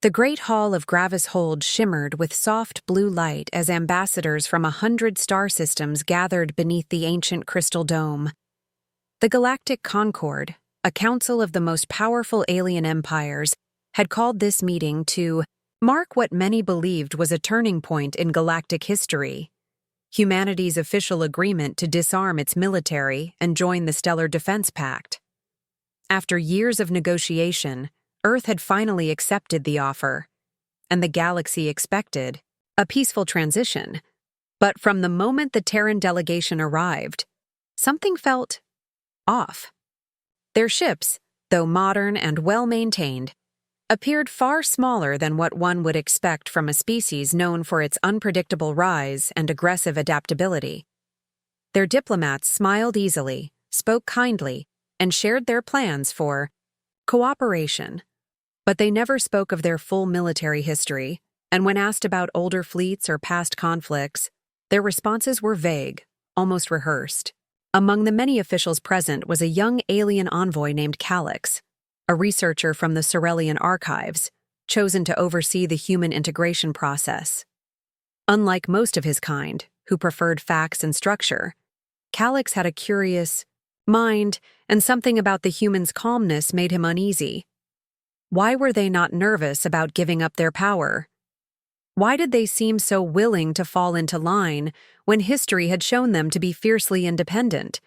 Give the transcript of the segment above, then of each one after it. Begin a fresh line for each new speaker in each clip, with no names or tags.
The great hall of Gravis Hold shimmered with soft blue light as ambassadors from 100 star systems gathered beneath the ancient crystal dome. The Galactic Concord, a council of the most powerful alien empires, had called this meeting to mark what many believed was a turning point in galactic history: humanity's official agreement to disarm its military and join the Stellar Defense Pact. After years of negotiation, Earth had finally accepted the offer, and the galaxy expected a peaceful transition. But from the moment the Terran delegation arrived, something felt off. Their ships, though modern and well-maintained, appeared far smaller than what one would expect from a species known for its unpredictable rise and aggressive adaptability. Their diplomats smiled easily, spoke kindly, and shared their plans for cooperation. But they never spoke of their full military history, and when asked about older fleets or past conflicts, their responses were vague, almost rehearsed. Among the many officials present was a young alien envoy named Calix, a researcher from the Cerealian archives, chosen to oversee the human integration process. Unlike most of his kind, who preferred facts and structure, Calix had a curious mind, and something about the humans' calmness made him uneasy. Why were they not nervous about giving up their power? Why did they seem so willing to fall into line when history had shown them to be fiercely independent?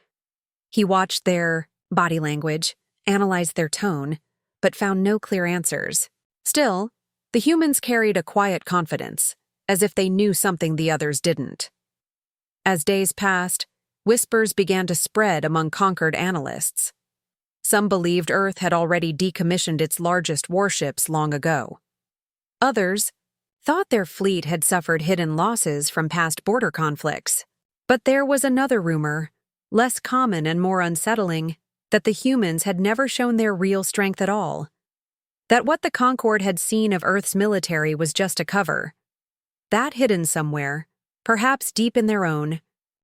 He watched their body language, analyzed their tone, but found no clear answers. Still, the humans carried a quiet confidence, as if they knew something the others didn't. As days passed, whispers began to spread among conquered analysts. Some believed Earth had already decommissioned its largest warships long ago. Others thought their fleet had suffered hidden losses from past border conflicts. But there was another rumor, less common and more unsettling, that the humans had never shown their real strength at all. That what the Concord had seen of Earth's military was just a cover. That hidden somewhere, perhaps deep in their own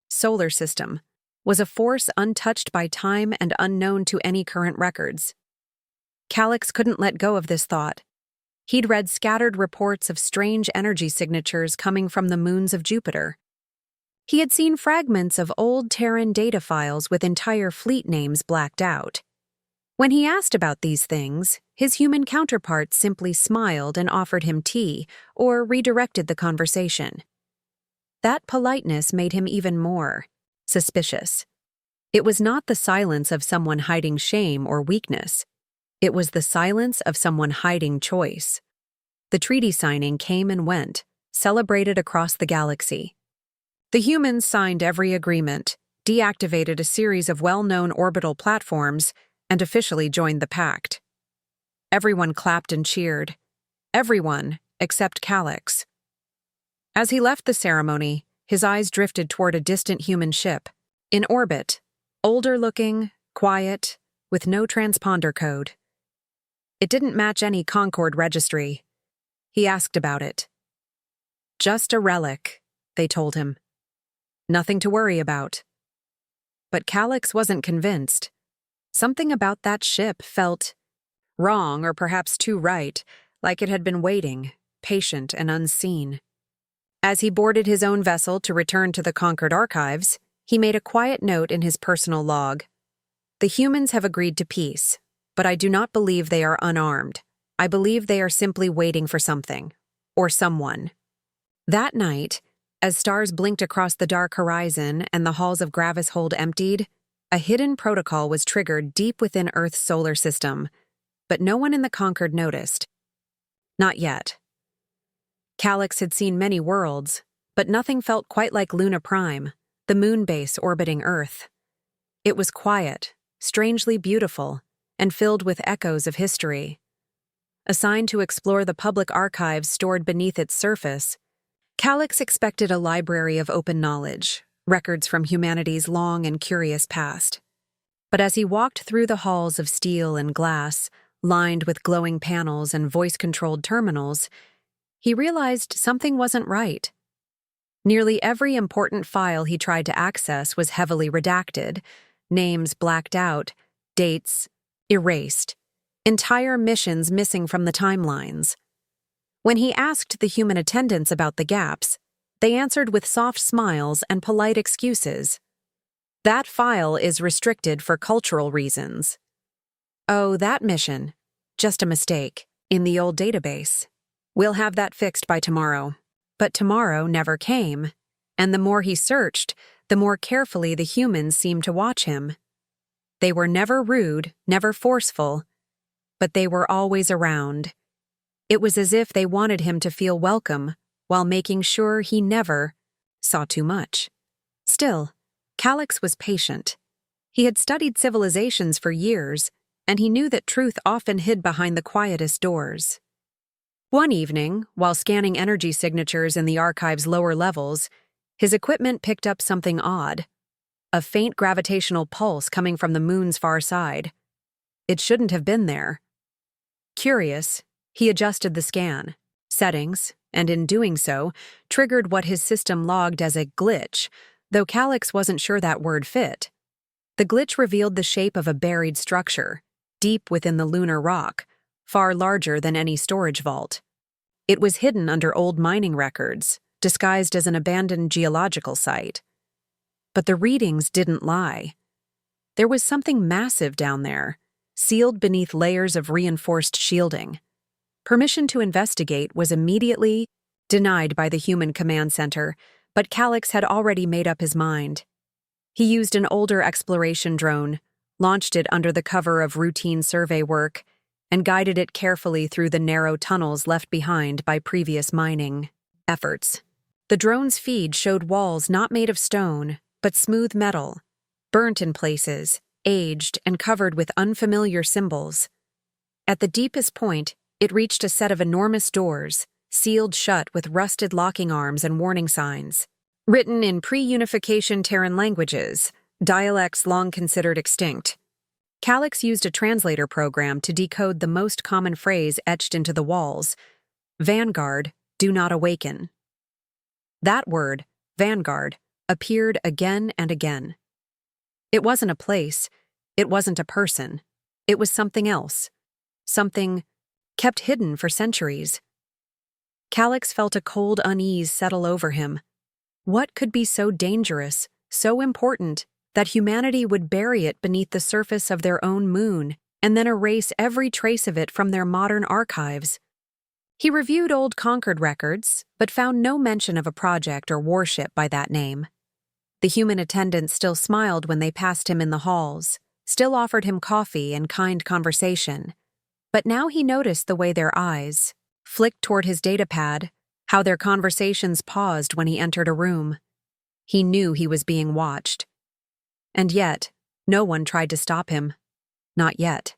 solar system, was a force untouched by time and unknown to any current records. Calix couldn't let go of this thought. He'd read scattered reports of strange energy signatures coming from the moons of Jupiter. He had seen fragments of old Terran data files with entire fleet names blacked out. When he asked about these things, his human counterpart simply smiled and offered him tea or redirected the conversation. That politeness made him even more suspicious. It was not the silence of someone hiding shame or weakness. It was the silence of someone hiding choice. The treaty signing came and went, celebrated across the galaxy. The humans signed every agreement, deactivated a series of well-known orbital platforms, and officially joined the pact. Everyone clapped and cheered. Everyone except Calix. As he left the ceremony, his eyes drifted toward a distant human ship, in orbit, older-looking, quiet, with no transponder code. It didn't match any Concord registry. He asked about it. Just a relic, they told him. Nothing to worry about. But Calix wasn't convinced. Something about that ship felt wrong, or perhaps too right, like it had been waiting, patient and unseen. As he boarded his own vessel to return to the Concord archives, he made a quiet note in his personal log. The humans have agreed to peace, but I do not believe they are unarmed. I believe they are simply waiting for something, or someone. That night, as stars blinked across the dark horizon and the halls of Gravis Hold emptied, a hidden protocol was triggered deep within Earth's solar system, but no one in the Concord noticed. Not yet. Calix had seen many worlds, but nothing felt quite like Luna Prime, the moon base orbiting Earth. It was quiet, strangely beautiful, and filled with echoes of history. Assigned to explore the public archives stored beneath its surface, Calix expected a library of open knowledge, records from humanity's long and curious past. But as he walked through the halls of steel and glass, lined with glowing panels and voice-controlled terminals, he realized something wasn't right. Nearly every important file he tried to access was heavily redacted, names blacked out, dates erased, entire missions missing from the timelines. When he asked the human attendants about the gaps, they answered with soft smiles and polite excuses. That file is restricted for cultural reasons. Oh, that mission. Just a mistake. In the old database. We'll have that fixed by tomorrow. But tomorrow never came, and the more he searched, the more carefully the humans seemed to watch him. They were never rude, never forceful, but they were always around. It was as if they wanted him to feel welcome, while making sure he never saw too much. Still, Calix was patient. He had studied civilizations for years, and he knew that truth often hid behind the quietest doors. One evening, while scanning energy signatures in the archive's lower levels, his equipment picked up something odd. A faint gravitational pulse coming from the moon's far side. It shouldn't have been there. Curious, he adjusted the scan settings, and in doing so, triggered what his system logged as a glitch, though Calix wasn't sure that word fit. The glitch revealed the shape of a buried structure, deep within the lunar rock, far larger than any storage vault. It was hidden under old mining records, disguised as an abandoned geological site. But the readings didn't lie. There was something massive down there, sealed beneath layers of reinforced shielding. Permission to investigate was immediately denied by the human command center, but Calix had already made up his mind. He used an older exploration drone, launched it under the cover of routine survey work, and guided it carefully through the narrow tunnels left behind by previous mining efforts. The drone's feed showed walls not made of stone, but smooth metal, burnt in places, aged, and covered with unfamiliar symbols. At the deepest point, it reached a set of enormous doors, sealed shut with rusted locking arms and warning signs. Written in pre-unification Terran languages, dialects long considered extinct. Calix used a translator program to decode the most common phrase etched into the walls: Vanguard, do not awaken. That word, Vanguard, appeared again and again. It wasn't a place, it wasn't a person, it was something else. Something kept hidden for centuries. Calix felt a cold unease settle over him. What could be so dangerous, so important, that humanity would bury it beneath the surface of their own moon and then erase every trace of it from their modern archives? He reviewed old Concord records, but found no mention of a project or warship by that name. The human attendants still smiled when they passed him in the halls, still offered him coffee and kind conversation. But now he noticed the way their eyes flicked toward his datapad, how their conversations paused when he entered a room. He knew he was being watched. And yet, no one tried to stop him. Not yet.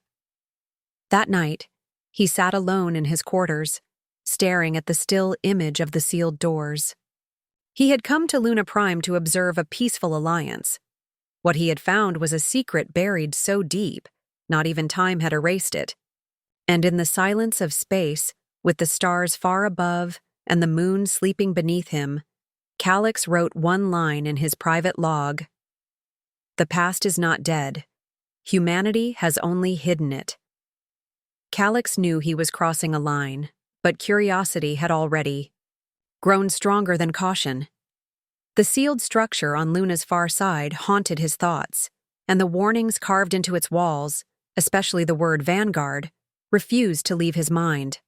That night, he sat alone in his quarters, staring at the still image of the sealed doors. He had come to Luna Prime to observe a peaceful alliance. What he had found was a secret buried so deep, not even time had erased it. And in the silence of space, with the stars far above and the moon sleeping beneath him, Calix wrote one line in his private log: "The past is not dead. Humanity has only hidden it." Calix knew he was crossing a line, but curiosity had already grown stronger than caution. The sealed structure on Luna's far side haunted his thoughts, and the warnings carved into its walls, especially the word Vanguard, refused to leave his mind.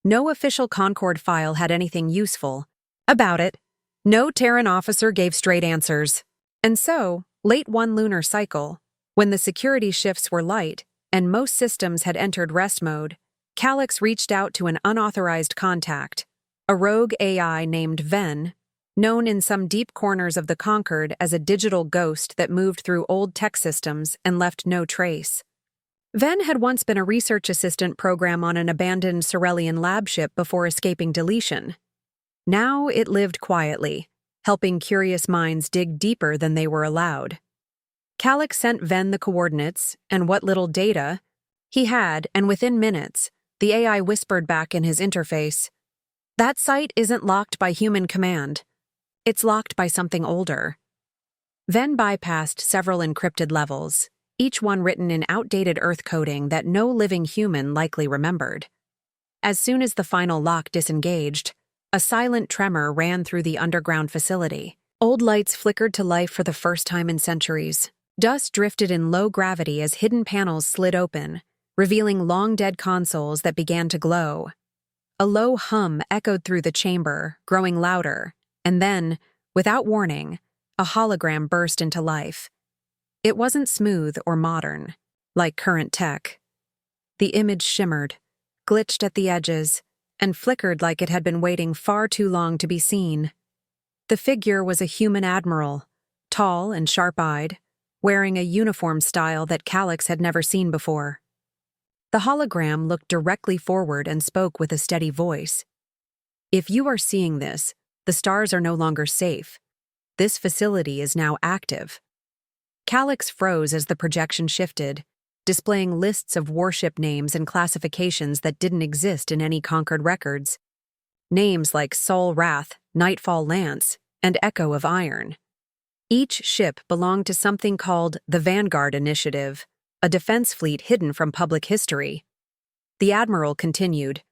No official Concord file had anything useful about it. No Terran officer gave straight answers. And so, late one lunar cycle, when the security shifts were light and most systems had entered rest mode, Calix reached out to an unauthorized contact, a rogue AI named Ven, known in some deep corners of the Concord as a digital ghost that moved through old tech systems and left no trace. Ven had once been a research assistant program on an abandoned Sorelian lab ship before escaping deletion. Now it lived quietly, helping curious minds dig deeper than they were allowed. Calix sent Ven the coordinates and what little data he had, and within minutes, the AI whispered back in his interface, "That site isn't locked by human command. It's locked by something older." Ven bypassed several encrypted levels, each one written in outdated Earth coding that no living human likely remembered. As soon as the final lock disengaged, a silent tremor ran through the underground facility. Old lights flickered to life for the first time in centuries. Dust drifted in low gravity as hidden panels slid open, revealing long-dead consoles that began to glow. A low hum echoed through the chamber, growing louder, and then, without warning, a hologram burst into life. It wasn't smooth or modern, like current tech. The image shimmered, glitched at the edges, and flickered like it had been waiting far too long to be seen. The figure was a human admiral, tall and sharp-eyed, wearing a uniform style that Calix had never seen before. The hologram looked directly forward and spoke with a steady voice. "If you are seeing this, the stars are no longer safe. This facility is now active." Calix froze as the projection shifted, displaying lists of warship names and classifications that didn't exist in any conquered records. Names like Sol Wrath, Nightfall Lance, and Echo of Iron. Each ship belonged to something called the Vanguard Initiative, a defense fleet hidden from public history. The Admiral continued,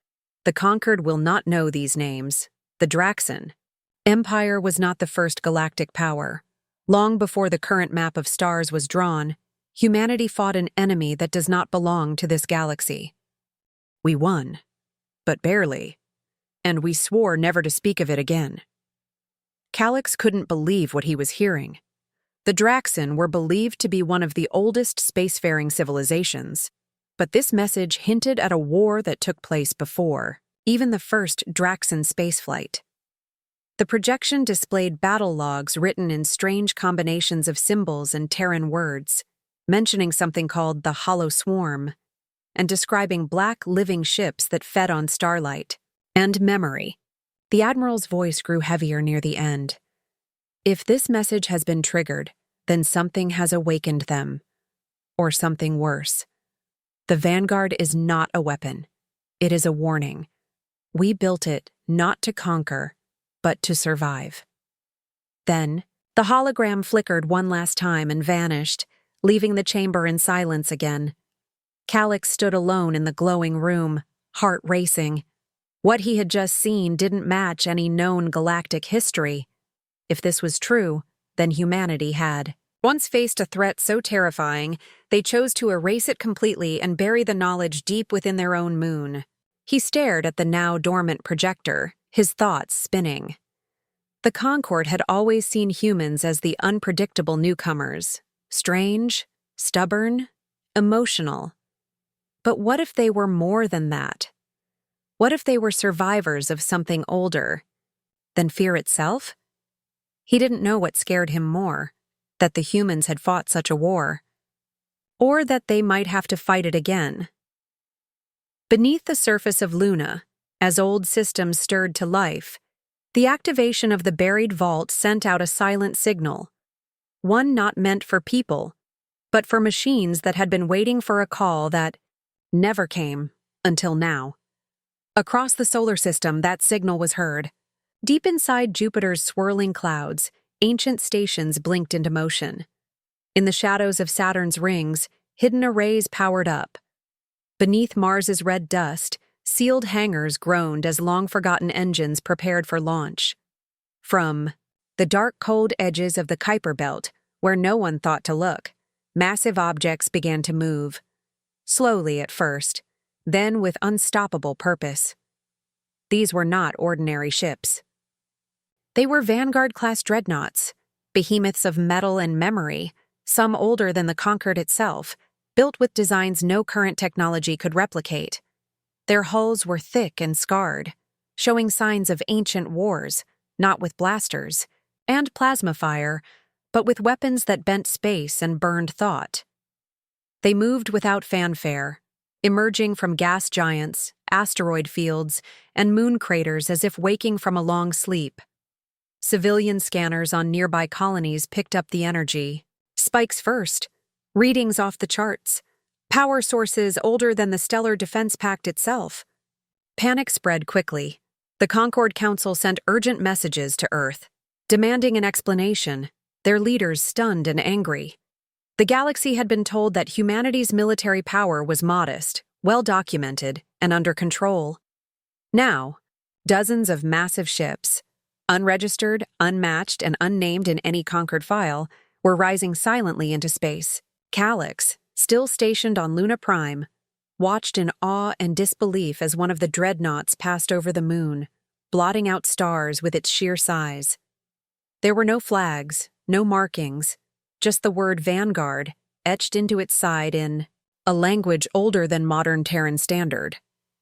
"The conquered will not know these names. The Draxan. Empire was not the first galactic power. Long before the current map of stars was drawn, humanity fought an enemy that does not belong to this galaxy. We won, but barely, and we swore never to speak of it again." Calix couldn't believe what he was hearing. The Draxan were believed to be one of the oldest spacefaring civilizations, but this message hinted at a war that took place before, even the first Draxan spaceflight. The projection displayed battle logs written in strange combinations of symbols and Terran words, mentioning something called the Hollow Swarm, and describing black living ships that fed on starlight and memory. The Admiral's voice grew heavier near the end. "If this message has been triggered, then something has awakened them. Or something worse. The Vanguard is not a weapon. It is a warning. We built it not to conquer, but to survive." Then, the hologram flickered one last time and vanished, leaving the chamber in silence again. Calix stood alone in the glowing room, heart racing. What he had just seen didn't match any known galactic history. If this was true, then humanity had. Once faced a threat so terrifying, they chose to erase it completely and bury the knowledge deep within their own moon. He stared at the now dormant projector, his thoughts spinning. The Concord had always seen humans as the unpredictable newcomers, strange, stubborn, emotional. But what if they were more than that? What if they were survivors of something older than fear itself? He didn't know what scared him more, that the humans had fought such a war, or that they might have to fight it again. Beneath the surface of Luna, as old systems stirred to life, the activation of the buried vault sent out a silent signal, one not meant for people, but for machines that had been waiting for a call that never came until now. Across the solar system, that signal was heard. Deep inside Jupiter's swirling clouds, ancient stations blinked into motion. In the shadows of Saturn's rings, hidden arrays powered up. Beneath Mars's red dust, sealed hangars groaned as long-forgotten engines prepared for launch. From the dark, cold edges of the Kuiper Belt, where no one thought to look, massive objects began to move. Slowly at first, then with unstoppable purpose. These were not ordinary ships. They were Vanguard-class dreadnoughts, behemoths of metal and memory, some older than the Concord itself, built with designs no current technology could replicate. Their hulls were thick and scarred, showing signs of ancient wars, not with blasters, and plasma fire, but with weapons that bent space and burned thought. They moved without fanfare, emerging from gas giants, asteroid fields, and moon craters as if waking from a long sleep. Civilian scanners on nearby colonies picked up the energy. Spikes first, readings off the charts, power sources older than the Stellar Defense Pact itself. Panic spread quickly. The Concord Council sent urgent messages to Earth, demanding an explanation, their leaders stunned and angry. The galaxy had been told that humanity's military power was modest, well documented, and under control. Now, dozens of massive ships, unregistered, unmatched, and unnamed in any conquered file, were rising silently into space. Calyx, still stationed on Luna Prime, watched in awe and disbelief as one of the dreadnoughts passed over the moon, blotting out stars with its sheer size. There were no flags, no markings, just the word Vanguard etched into its side in a language older than modern Terran standard.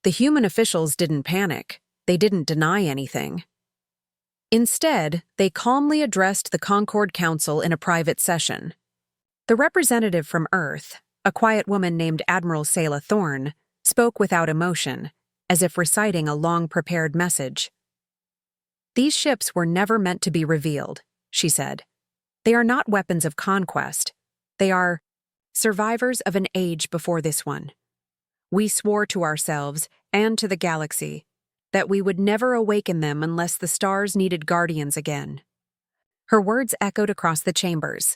The human officials didn't panic. They didn't deny anything. Instead, they calmly addressed the Concord Council in a private session. The representative from Earth, a quiet woman named Admiral Selah Thorne, spoke without emotion, as if reciting a long-prepared message. "These ships were never meant to be revealed," she said. "They are not weapons of conquest. They are survivors of an age before this one. We swore to ourselves and to the galaxy that we would never awaken them unless the stars needed guardians again." Her words echoed across the chambers.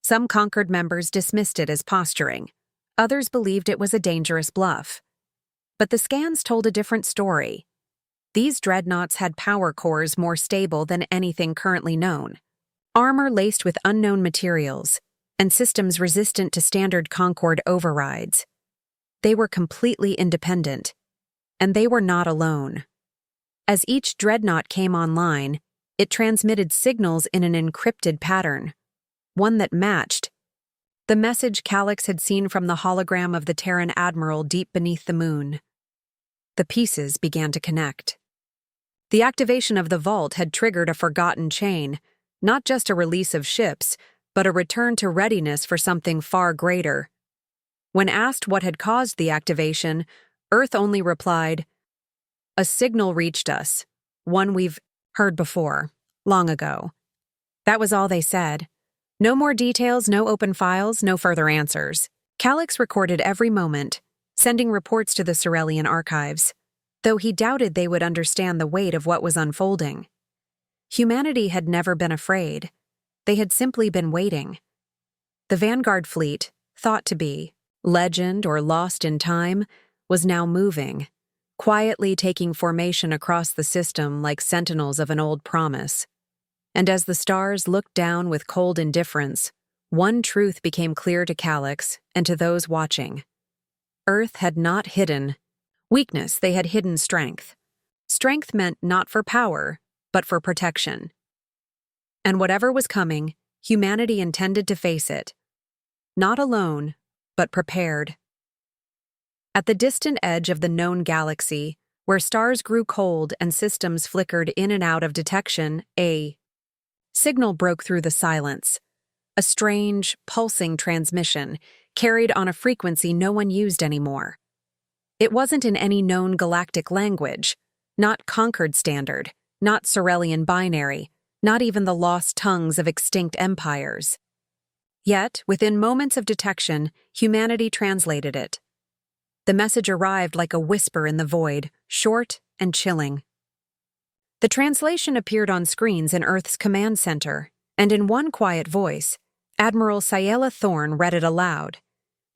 Some conquered members dismissed it as posturing. Others believed it was a dangerous bluff. But the scans told a different story. These dreadnoughts had power cores more stable than anything currently known, armor laced with unknown materials, and systems resistant to standard Concord overrides. They were completely independent, and they were not alone. As each dreadnought came online, it transmitted signals in an encrypted pattern, one that matched the message Calyx had seen from the hologram of the Terran admiral deep beneath the moon. The pieces began to connect. The activation of the vault had triggered a forgotten chain, not just a release of ships, but a return to readiness for something far greater. When asked what had caused the activation, Earth only replied, "A signal reached us, one we've heard before, long ago." That was all they said. No more details, no open files, no further answers. Calyx recorded every moment, sending reports to the Cerealian archives, though he doubted they would understand the weight of what was unfolding. Humanity had never been afraid. They had simply been waiting. The Vanguard fleet, thought to be legend or lost in time, was now moving, quietly taking formation across the system like sentinels of an old promise. And as the stars looked down with cold indifference, one truth became clear to Calyx and to those watching. Earth had not hidden weakness, they had hidden strength. Strength meant not for power, but for protection. And whatever was coming, humanity intended to face it. Not alone, but prepared. At the distant edge of the known galaxy, where stars grew cold and systems flickered in and out of detection, a signal broke through the silence. A strange, pulsing transmission, carried on a frequency no one used anymore. It wasn't in any known galactic language, not Concord Standard, not Cerealian binary, not even the lost tongues of extinct empires. Yet, within moments of detection, humanity translated it. The message arrived like a whisper in the void, short and chilling. The translation appeared on screens in Earth's command center, and in one quiet voice, Admiral Selah Thorne read it aloud.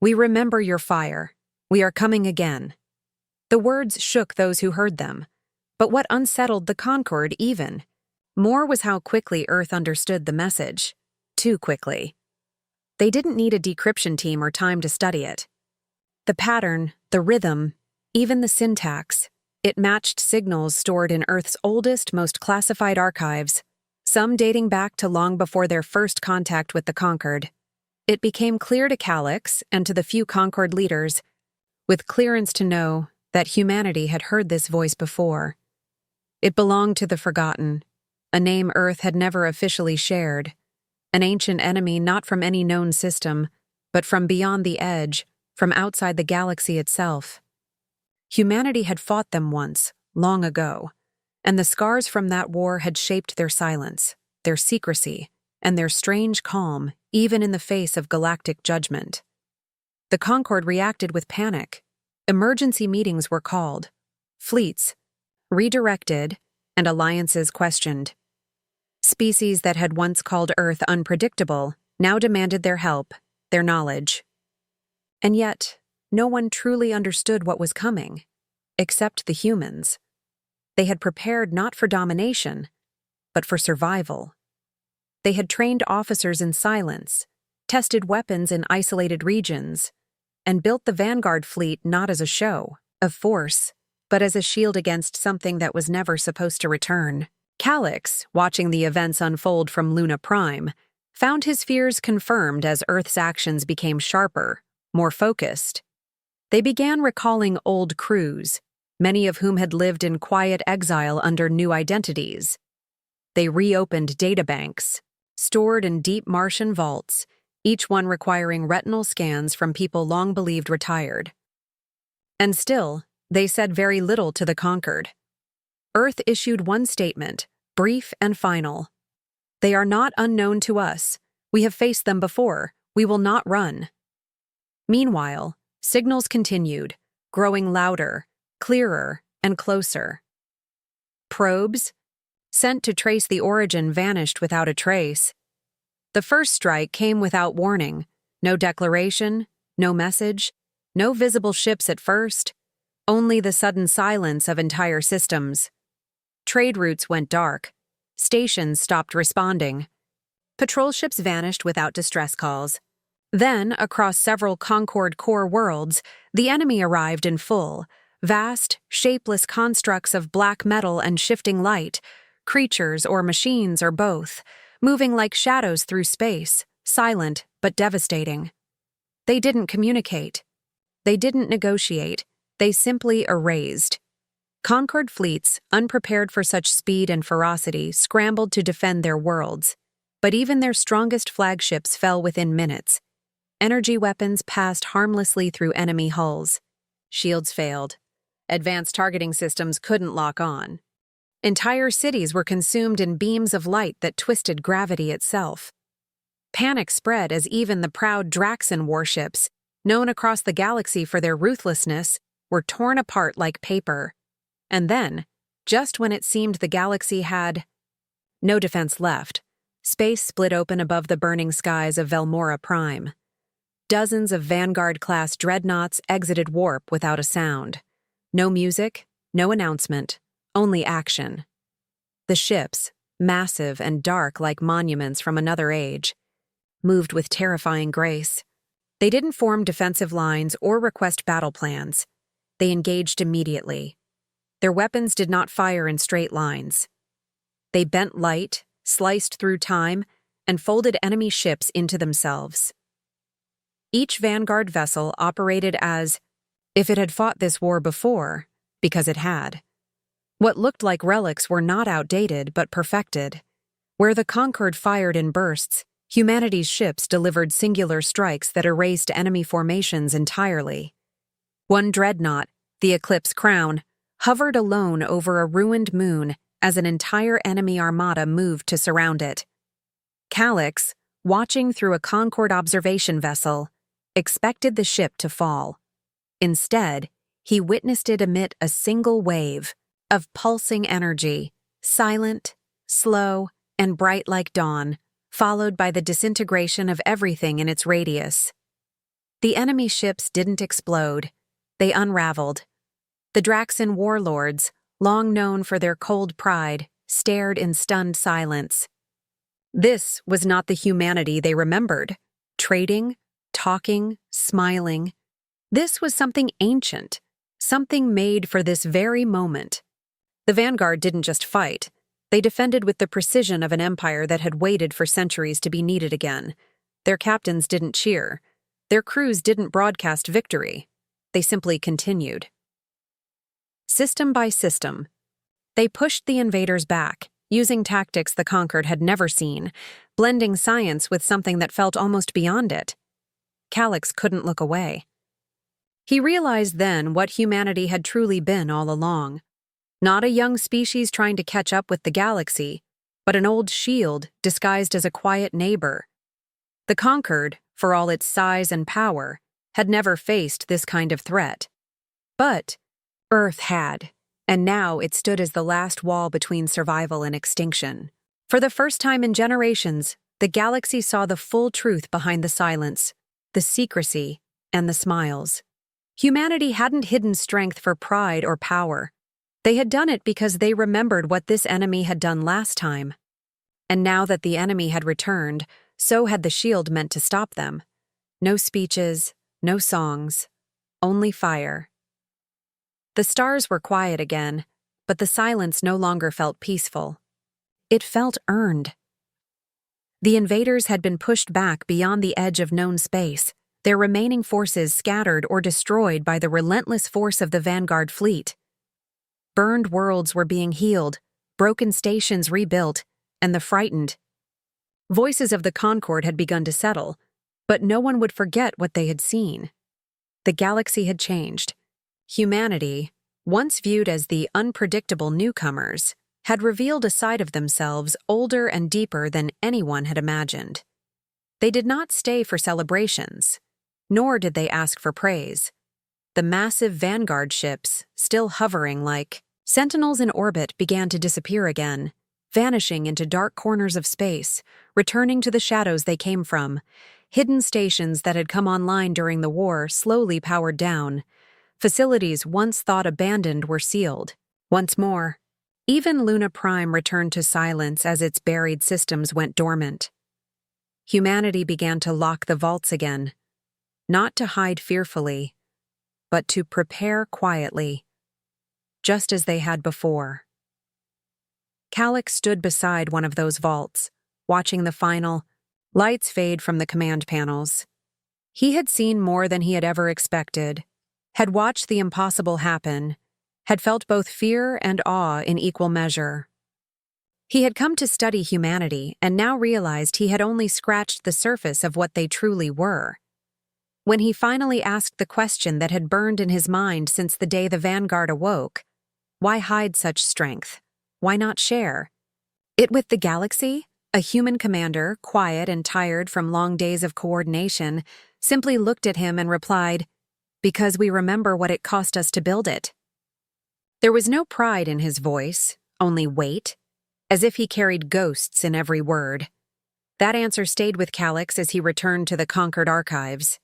"We remember your fire. We are coming again." The words shook those who heard them, but what unsettled the Concord even more was how quickly Earth understood the message. Too quickly. They didn't need a decryption team or time to study it. The pattern, the rhythm, even the syntax, it matched signals stored in Earth's oldest, most classified archives, some dating back to long before their first contact with the Concord. It became clear to Calyx and to the few Concord leaders, with clearance to know that humanity had heard this voice before. It belonged to the forgotten, a name Earth had never officially shared, an ancient enemy not from any known system, but from beyond the edge, from outside the galaxy itself. Humanity had fought them once, long ago, and the scars from that war had shaped their silence, their secrecy, and their strange calm, even in the face of galactic judgment. The Concord reacted with panic. Emergency meetings were called, fleets redirected, and alliances questioned. Species that had once called Earth unpredictable now demanded their help, their knowledge. And yet, no one truly understood what was coming, except the humans. They had prepared not for domination, but for survival. They had trained officers in silence, tested weapons in isolated regions, and built the Vanguard fleet not as a show of force, but as a shield against something that was never supposed to return. Calix, watching the events unfold from Luna Prime, found his fears confirmed as Earth's actions became sharper, more focused. They began recalling old crews, many of whom had lived in quiet exile under new identities. They reopened databanks, stored in deep Martian vaults, each one requiring retinal scans from people long believed retired. And still, they said very little to the conquered. Earth issued one statement, brief and final. They are not unknown to us. We have faced them before. We will not run. Meanwhile, signals continued, growing louder, clearer, and closer. Probes, sent to trace the origin, vanished without a trace. The first strike came without warning. No declaration, no message, no visible ships at first, only the sudden silence of entire systems. Trade routes went dark. Stations stopped responding. Patrol ships vanished without distress calls. Then, across several Concord core worlds, the enemy arrived in full, vast, shapeless constructs of black metal and shifting light, creatures or machines or both, moving like shadows through space, silent but devastating. They didn't communicate. They didn't negotiate. They simply erased. Concord fleets, unprepared for such speed and ferocity, scrambled to defend their worlds, but even their strongest flagships fell within minutes. Energy weapons passed harmlessly through enemy hulls. Shields failed. Advanced targeting systems couldn't lock on. Entire cities were consumed in beams of light that twisted gravity itself. Panic spread as even the proud Draxan warships, known across the galaxy for their ruthlessness, were torn apart like paper. And then, just when it seemed the galaxy had no defense left, space split open above the burning skies of Velmora Prime. Dozens of Vanguard-class dreadnoughts exited warp without a sound. No music, no announcement, only action. The ships, massive and dark like monuments from another age, moved with terrifying grace. They didn't form defensive lines or request battle plans. They engaged immediately. Their weapons did not fire in straight lines. They bent light, sliced through time, and folded enemy ships into themselves. Each Vanguard vessel operated as if it had fought this war before, because it had. What looked like relics were not outdated but perfected. Where the conquered fired in bursts, humanity's ships delivered singular strikes that erased enemy formations entirely. One dreadnought, the Eclipse Crown, hovered alone over a ruined moon as an entire enemy armada moved to surround it. Calix, watching through a Concord observation vessel, expected the ship to fall. Instead, he witnessed it emit a single wave of pulsing energy, silent, slow, and bright like dawn, followed by the disintegration of everything in its radius. The enemy ships didn't explode. They unraveled. The Draxan warlords, long known for their cold pride, stared in stunned silence. This was not the humanity they remembered. Trading, talking, smiling. This was something ancient, something made for this very moment. The Vanguard didn't just fight. They defended with the precision of an empire that had waited for centuries to be needed again. Their captains didn't cheer. Their crews didn't broadcast victory. They simply continued. System by system, they pushed the invaders back, using tactics the conquered had never seen, blending science with something that felt almost beyond it. Calix couldn't look away. He realized then what humanity had truly been all along. Not a young species trying to catch up with the galaxy, but an old shield disguised as a quiet neighbor. The conquered, for all its size and power, had never faced this kind of threat. But Earth had, and now it stood as the last wall between survival and extinction. For the first time in generations, the galaxy saw the full truth behind the silence, the secrecy, and the smiles. Humanity hadn't hidden strength for pride or power. They had done it because they remembered what this enemy had done last time. And now that the enemy had returned, so had the shield meant to stop them. No speeches, no songs, only fire. The stars were quiet again, but the silence no longer felt peaceful. It felt earned. The invaders had been pushed back beyond the edge of known space, their remaining forces scattered or destroyed by the relentless force of the Vanguard fleet. Burned worlds were being healed, broken stations rebuilt, and the frightened. Voices of the Concord had begun to settle, but no one would forget what they had seen. The galaxy had changed. Humanity, once viewed as the unpredictable newcomers, had revealed a side of themselves older and deeper than anyone had imagined. They did not stay for celebrations, nor did they ask for praise. The massive Vanguard ships, still hovering like sentinels in orbit, began to disappear again, vanishing into dark corners of space, returning to the shadows they came from. Hidden stations that had come online during the war slowly powered down. Facilities once thought abandoned were sealed. Once more, even Luna Prime returned to silence as its buried systems went dormant. Humanity began to lock the vaults again, not to hide fearfully, but to prepare quietly, just as they had before. Calix stood beside one of those vaults, watching the final lights fade from the command panels. He had seen more than he had ever expected, had watched the impossible happen, had felt both fear and awe in equal measure. He had come to study humanity and now realized he had only scratched the surface of what they truly were. When he finally asked the question that had burned in his mind since the day the Vanguard awoke, why hide such strength? Why not share it with the galaxy? A human commander, quiet and tired from long days of coordination, simply looked at him and replied, "Because we remember what it cost us to build it." There was no pride in his voice, only weight, as if he carried ghosts in every word. That answer stayed with Calix as he returned to the conquered archives.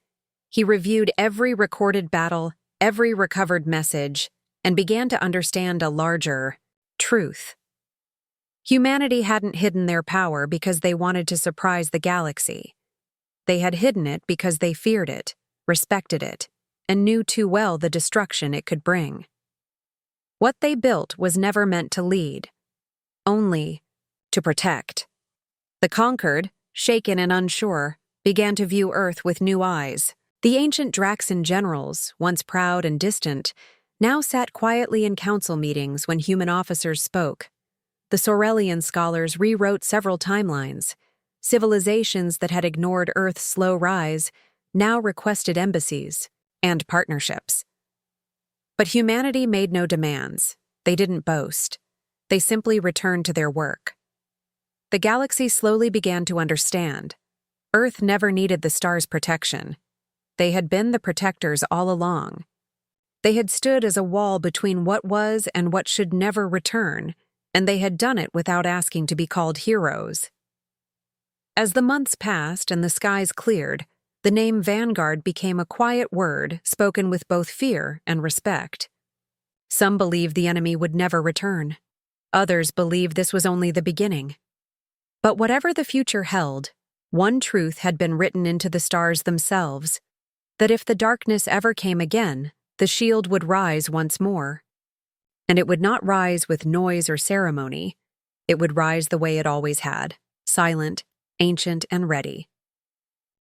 He reviewed every recorded battle, every recovered message, and began to understand a larger truth. Humanity hadn't hidden their power because they wanted to surprise the galaxy. They had hidden it because they feared it, respected it, and knew too well the destruction it could bring. What they built was never meant to lead, only to protect. The conquered, shaken and unsure, began to view Earth with new eyes. The ancient Draxan generals, once proud and distant, now sat quietly in council meetings when human officers spoke. The Sorelian scholars rewrote several timelines. Civilizations that had ignored Earth's slow rise now requested embassies and partnerships. But humanity made no demands. They didn't boast. They simply returned to their work. The galaxy slowly began to understand. Earth never needed the stars' protection. They had been the protectors all along. They had stood as a wall between what was and what should never return, and they had done it without asking to be called heroes. As the months passed and the skies cleared, the name Vanguard became a quiet word spoken with both fear and respect. Some believed the enemy would never return. Others believed this was only the beginning. But whatever the future held, one truth had been written into the stars themselves, that if the darkness ever came again, the shield would rise once more. And it would not rise with noise or ceremony. It would rise the way it always had, silent, ancient, and ready.